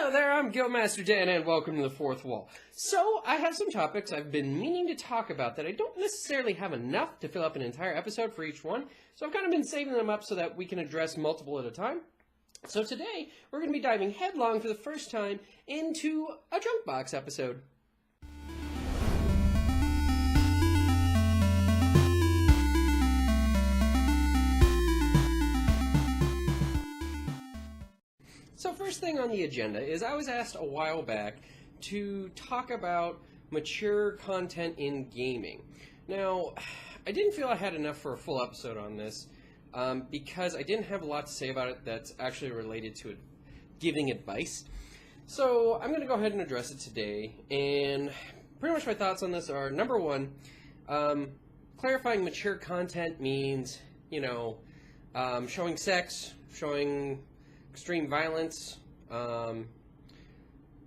Hello there, I'm Guildmaster Dan, and welcome to the Fourth Wall. So, I have some topics I've been meaning to talk about that I don't necessarily have enough to fill up an entire episode for each one, so I've kind of been saving them up so that we can address multiple at a time. So today, we're going to be diving headlong for the first time into a Junkbox episode. So first thing on the agenda is I was asked a while back to talk about mature content in gaming. Now, I didn't feel I had enough for a full episode on this because I didn't have a lot to say about it that's actually related to giving advice. So I'm going to go ahead and address it today, and pretty much my thoughts on this are, number one, clarifying mature content means, showing sex, showing extreme violence,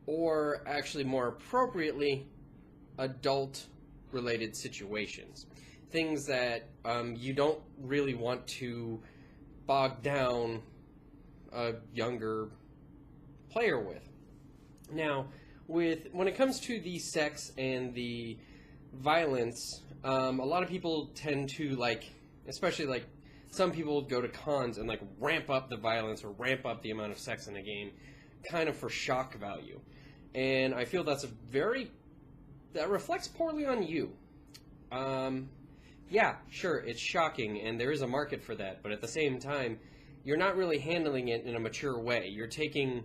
or actually more appropriately, adult-related situations. Things that you don't really want to bog down a younger player with. Now, when it comes to the sex and the violence, a lot of people tend to, especially some people go to cons and ramp up the violence or ramp up the amount of sex in a game, kind of for shock value. And I feel that reflects poorly on you. Yeah, sure, it's shocking, and there is a market for that, but at the same time, you're not really handling it in a mature way. You're taking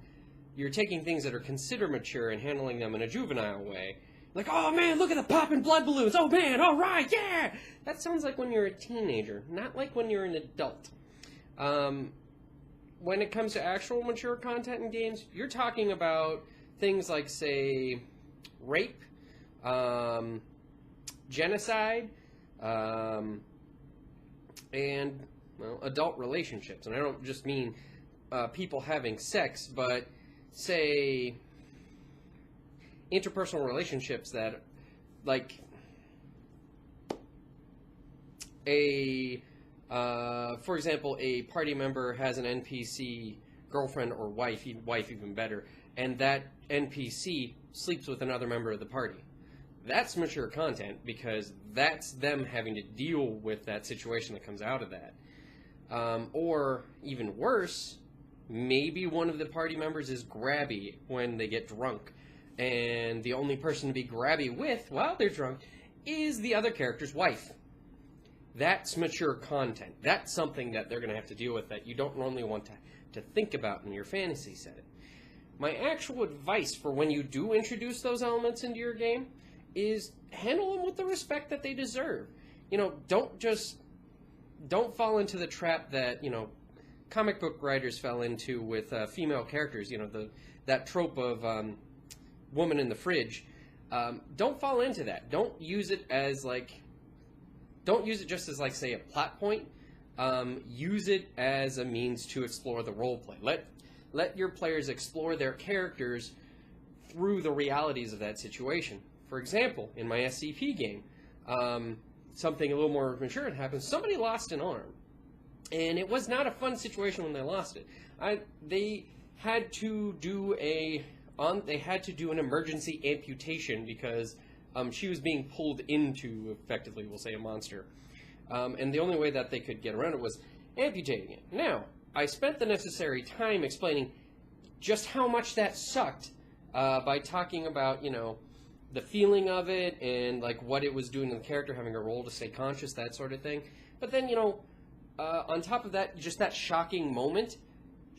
things that are considered mature and handling them in a juvenile way. Like, oh man, look at the popping blood balloons, oh man, alright, yeah! That sounds like when you're a teenager, not like when you're an adult. When it comes to actual mature content in games, you're talking about things like, say, rape, genocide, and, adult relationships. And I don't just mean people having sex, but, say, interpersonal relationships that, for example, a party member has an NPC girlfriend or wife even better, and that NPC sleeps with another member of the party. That's mature content, because that's them having to deal with that situation that comes out of that. Or, even worse, maybe one of the party members is grabby when they get drunk, and the only person to be grabby with while they're drunk is the other character's wife. That's mature content. That's something that they're going to have to deal with that you don't normally want to think about in your fantasy setting. My actual advice for when you do introduce those elements into your game is handle them with the respect that they deserve. Don't fall into the trap that, comic book writers fell into with female characters, that trope of woman in the fridge. Don't fall into that. Don't use it just as say a plot point. Use it as a means to explore the roleplay. Let your players explore their characters through the realities of that situation. For example, in my SCP game, something a little more mature had happened. Somebody lost an arm, and it was not a fun situation when they lost it. They had to do an emergency amputation because she was being pulled into, effectively, we'll say, a monster. And the only way that they could get around it was amputating it. Now, I spent the necessary time explaining just how much that sucked by talking about, the feeling of it and, what it was doing to the character, having a role to stay conscious, that sort of thing. But then, on top of that, just that shocking moment,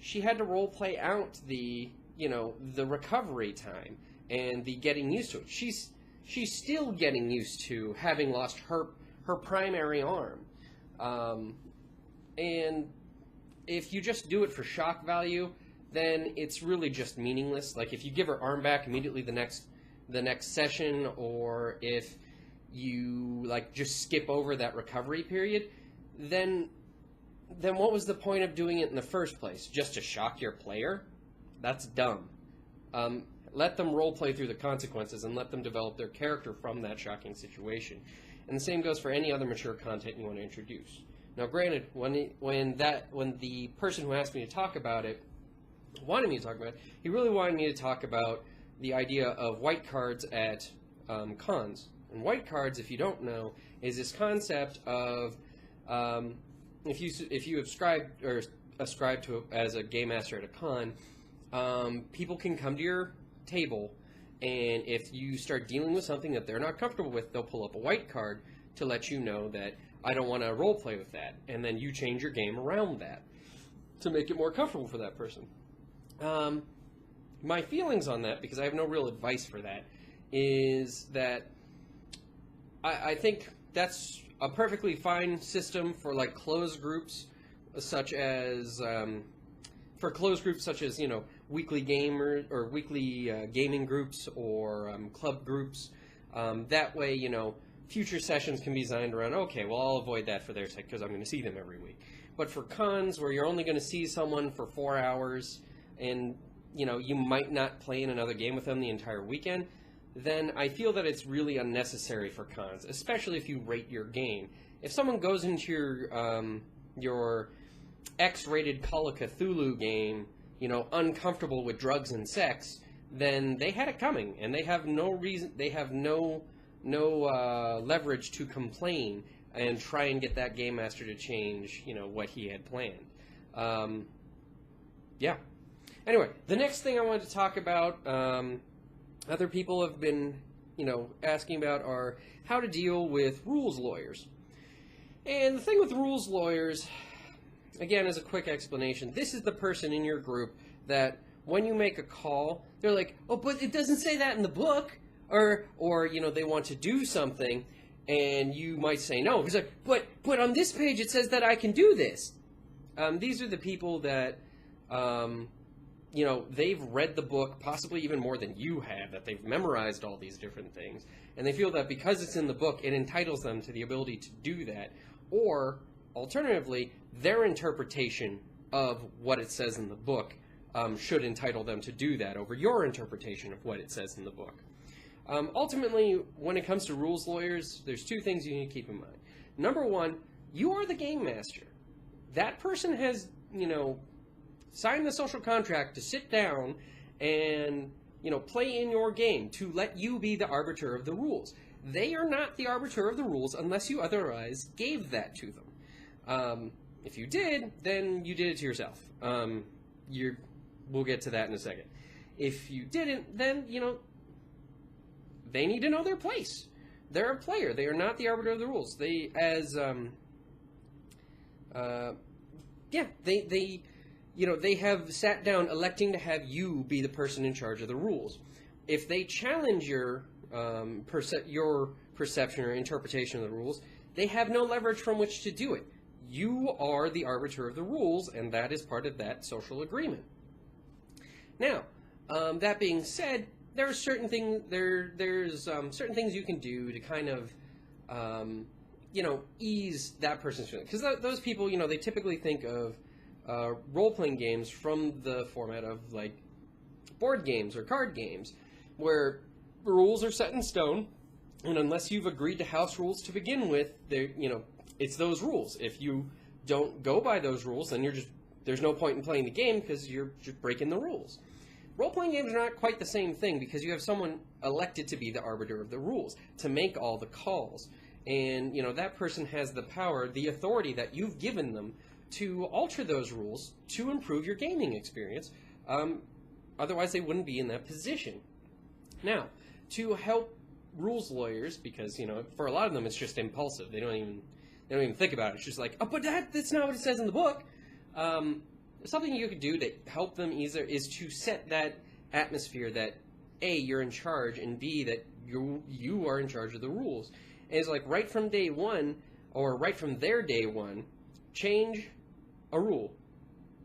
she had to role-play out the recovery time and the getting used to it. She's still getting used to having lost her primary arm. And if you just do it for shock value, then it's really just meaningless. Like, if you give her arm back immediately the next session, or if you, just skip over that recovery period, then what was the point of doing it in the first place? Just to shock your player? That's dumb. Let them roleplay through the consequences and let them develop their character from that shocking situation. And the same goes for any other mature content you want to introduce. Now, granted, when the person who asked me to talk about it wanted me to talk about. He really wanted me to talk about the idea of white cards at cons. And white cards, if you don't know, is this concept of if you ascribe to it as a game master at a con, people can come to your table, and if you start dealing with something that they're not comfortable with, they'll pull up a white card to let you know that I don't want to role play with that, and then you change your game around that to make it more comfortable for that person. My feelings on that, because I have no real advice for that, is that I think that's a perfectly fine system for like closed groups, such as weekly gamer or weekly gaming groups or club groups. That way, future sessions can be designed around, okay, well, I'll avoid that for their sake because I'm going to see them every week. But for cons where you're only going to see someone for 4 hours and, you might not play in another game with them the entire weekend, then I feel that it's really unnecessary for cons, especially if you rate your game. If someone goes into your X-rated Call of Cthulhu game, uncomfortable with drugs and sex, then they had it coming, and they have no reason, they have no leverage to complain and try and get that game master to change, what he had planned. Yeah. Anyway, the next thing I wanted to talk about, other people have been, asking about are how to deal with rules lawyers. And the thing with rules lawyers, again, as a quick explanation, this is the person in your group that when you make a call, they're like, oh, but it doesn't say that in the book. Or they want to do something, and you might say no. He's like, but on this page it says that I can do this. These are the people that, they've read the book possibly even more than you have, that they've memorized all these different things, and they feel that because it's in the book, it entitles them to the ability to do that. Or, alternatively, their interpretation of what it says in the book should entitle them to do that over your interpretation of what it says in the book. Ultimately, when it comes to rules lawyers, there's two things you need to keep in mind. Number one, you are the game master. That person has, signed the social contract to sit down and, play in your game, to let you be the arbiter of the rules. They are not the arbiter of the rules unless you otherwise gave that to them. If you did, then you did it to yourself. We'll get to that in a second. If you didn't, then, they need to know their place. They're a player. They are not the arbiter of the rules. They have sat down electing to have you be the person in charge of the rules. If they challenge your perception or interpretation of the rules, they have no leverage from which to do it. You are the arbiter of the rules, and that is part of that social agreement. Now, that being said, there are certain things. There's certain things you can do to kind of, ease that person's feeling. Because those people, they typically think of role-playing games from the format of like board games or card games, where the rules are set in stone, and unless you've agreed to house rules to begin with, it's those rules. If you don't go by those rules, then there's no point in playing the game because you're just breaking the rules. Role-playing games are not quite the same thing because you have someone elected to be the arbiter of the rules, to make all the calls. And, that person has the power, the authority that you've given them to alter those rules to improve your gaming experience. Otherwise, they wouldn't be in that position. Now, to help rules lawyers, because, for a lot of them, it's just impulsive. They don't even think about it. It's just like, oh, but that's not what it says in the book. Something you could do to help them easier is to set that atmosphere that A, you're in charge, and B, that you are in charge of the rules. And it's like right from day one, or right from their day one, change a rule.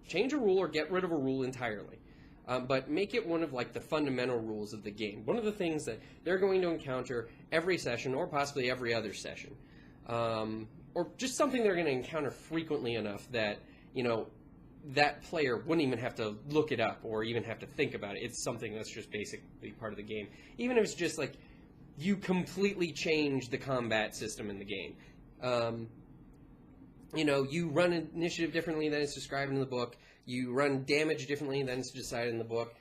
Change a rule or get rid of a rule entirely. But make it one of like the fundamental rules of the game. One of the things that they're going to encounter every session, or possibly every other session. Or just something they're going to encounter frequently enough that, that player wouldn't even have to look it up or even have to think about it. It's something that's just basically part of the game. Even if it's just like you completely change the combat system in the game. you run initiative differently than it's described in the book. You run damage differently than it's decided in the book.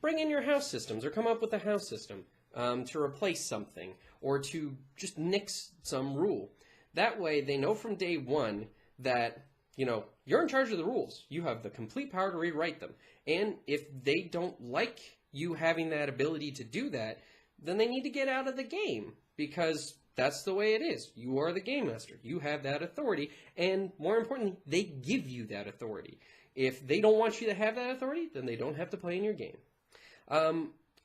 Bring in your house systems or come up with a house system to replace something or to just nix some rule. That way they know from day one that, you're in charge of the rules. You have the complete power to rewrite them. And if they don't like you having that ability to do that, then they need to get out of the game, because that's the way it is. You are the game master. You have that authority, and more importantly, they give you that authority. If they don't want you to have that authority, then they don't have to play in your game.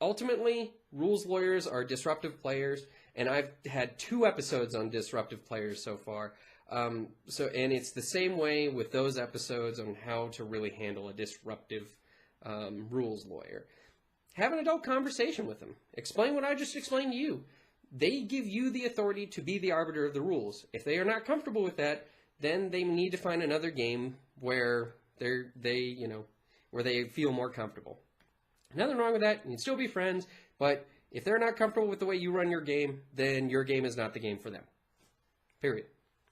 Ultimately, rules lawyers are disruptive players, and I've had 2 episodes on disruptive players so far. And it's the same way with those episodes on how to really handle a disruptive rules lawyer. Have an adult conversation with them. Explain what I just explained to you. They give you the authority to be the arbiter of the rules. If they are not comfortable with that, then they need to find another game where where they feel more comfortable. Nothing wrong with that. You can still be friends, but if they're not comfortable with the way you run your game, then your game is not the game for them. Period.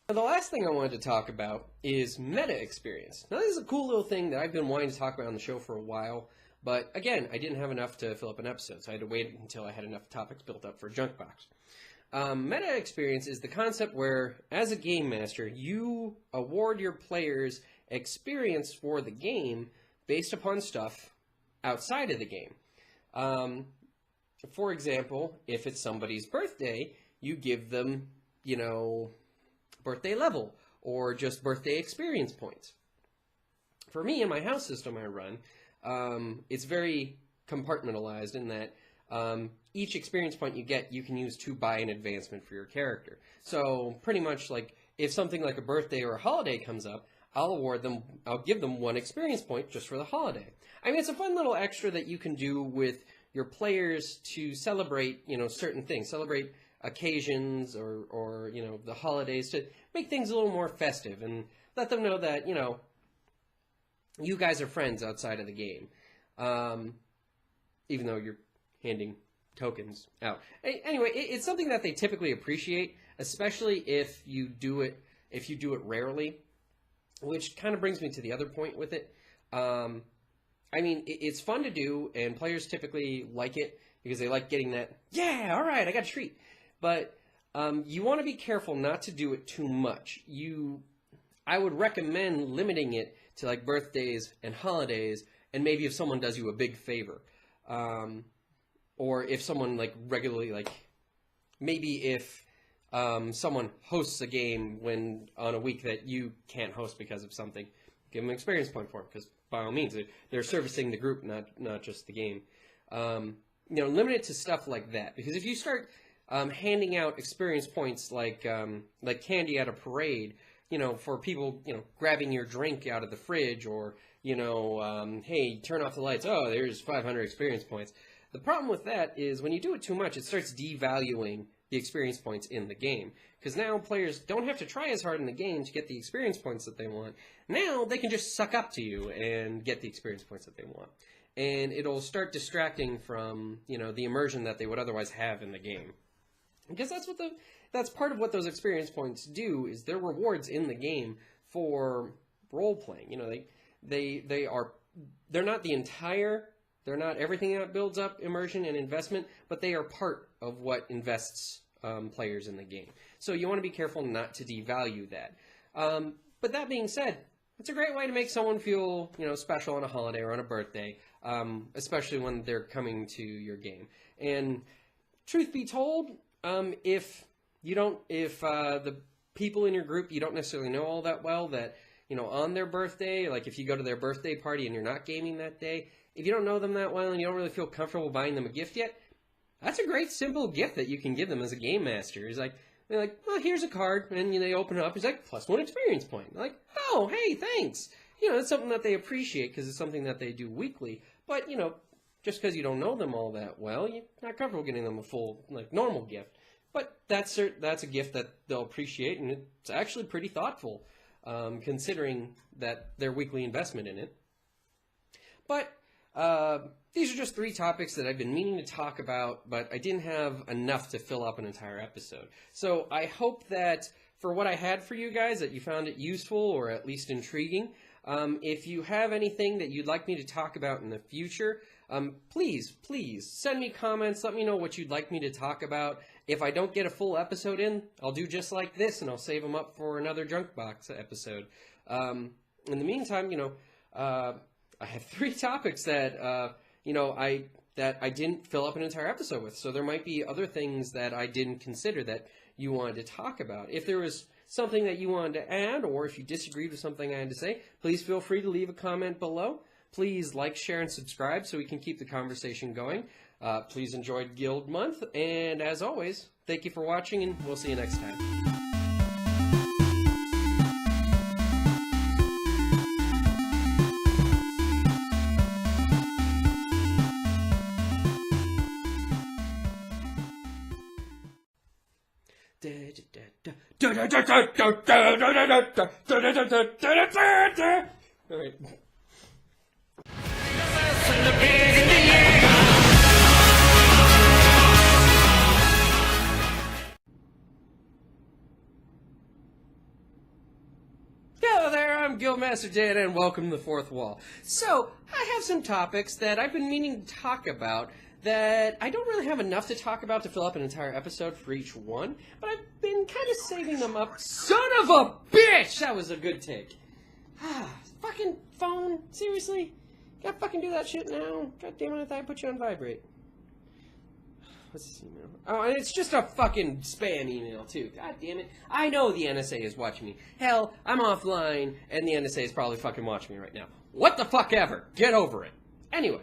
Now, the last thing I wanted to talk about is meta experience. Now, this is a cool little thing that I've been wanting to talk about on the show for a while, but again, I didn't have enough to fill up an episode, so I had to wait until I had enough topics built up for Junkbox. Meta experience is the concept where, as a game master, you award your players experience for the game based upon stuff outside of the game. For example, if it's somebody's birthday, you give them, birthday level or just birthday experience points. For me, in my house system I run, it's very compartmentalized in that each experience point you get, you can use to buy an advancement for your character. So pretty much like if something like a birthday or a holiday comes up, I'll give them 1 experience point just for the holiday. I mean, it's a fun little extra that you can do with your players to celebrate, certain things, celebrate occasions or the holidays, to make things a little more festive and let them know that, you guys are friends outside of the game, even though you're handing tokens out. Anyway, it's something that they typically appreciate, especially if you do it rarely, which kind of brings me to the other point with it. I mean, it's fun to do, and players typically like it because they like getting that, yeah, all right, I got a treat. But you want to be careful not to do it too much. I would recommend limiting it to like birthdays and holidays, and maybe if someone does you a big favor. Or if someone like regularly, like maybe if someone hosts a game on a week that you can't host because of something, give them an experience point for it, because by all means, they're servicing the group, not just the game. Limit it to stuff like that, because if you start handing out experience points like candy at a parade, for people, grabbing your drink out of the fridge, or, hey, turn off the lights, oh, there's 500 experience points. The problem with that is when you do it too much, it starts devaluing the experience points in the game, because now players don't have to try as hard in the game to get the experience points that they want. Now they can just suck up to you and get the experience points that they want, and it'll start distracting from the immersion that they would otherwise have in the game, because that's part of what those experience points do. Is they're rewards in the game for role playing. They're not everything that builds up immersion and investment, but they are part of what invests players in the game. So you want to be careful not to devalue that. But that being said, it's a great way to make someone feel, special on a holiday or on a birthday, especially when they're coming to your game. And truth be told, if the people in your group you don't necessarily know all that well, that on their birthday, like if you go to their birthday party and you're not gaming that day, if you don't know them that well and you don't really feel comfortable buying them a gift yet, that's a great simple gift that you can give them as a game master. They're like, well, here's a card, and they open it up. It's like +1 experience point. They're like, oh, hey, thanks. It's something that they appreciate because it's something that they do weekly. But just because you don't know them all that well, you're not comfortable getting them a full normal gift. But that's a gift that they'll appreciate, and it's actually pretty thoughtful, considering that their weekly investment in it. But these are just 3 topics that I've been meaning to talk about, but I didn't have enough to fill up an entire episode. So I hope that for what I had for you guys, that you found it useful or at least intriguing. If you have anything that you'd like me to talk about in the future, please send me comments. Let me know what you'd like me to talk about. If I don't get a full episode in, I'll do just like this, and I'll save them up for another Junkbox episode. In the meantime, I have 3 topics that I didn't fill up an entire episode with. So there might be other things that I didn't consider that you wanted to talk about. If there was something that you wanted to add, or if you disagreed with something I had to say, please feel free to leave a comment below. Please like, share, and subscribe so we can keep the conversation going. Please enjoy Guild Month, and as always, thank you for watching, and we'll see you next time. All right. Hello there, I'm Guildmaster Dan, and welcome to the Fourth Wall. So, I have some topics that I've been meaning to talk about that I don't really have enough to talk about to fill up an entire episode for each one, but I've been kind of saving them up. Son of a bitch! That was a good take. Fucking phone? Seriously? Gotta fucking do that shit now? God damn it, I thought I put you on vibrate. What's this email? Oh, and it's just a fucking spam email, too. God damn it. I know the NSA is watching me. Hell, I'm offline, and the NSA is probably fucking watching me right now. What the fuck ever? Get over it. Anyway.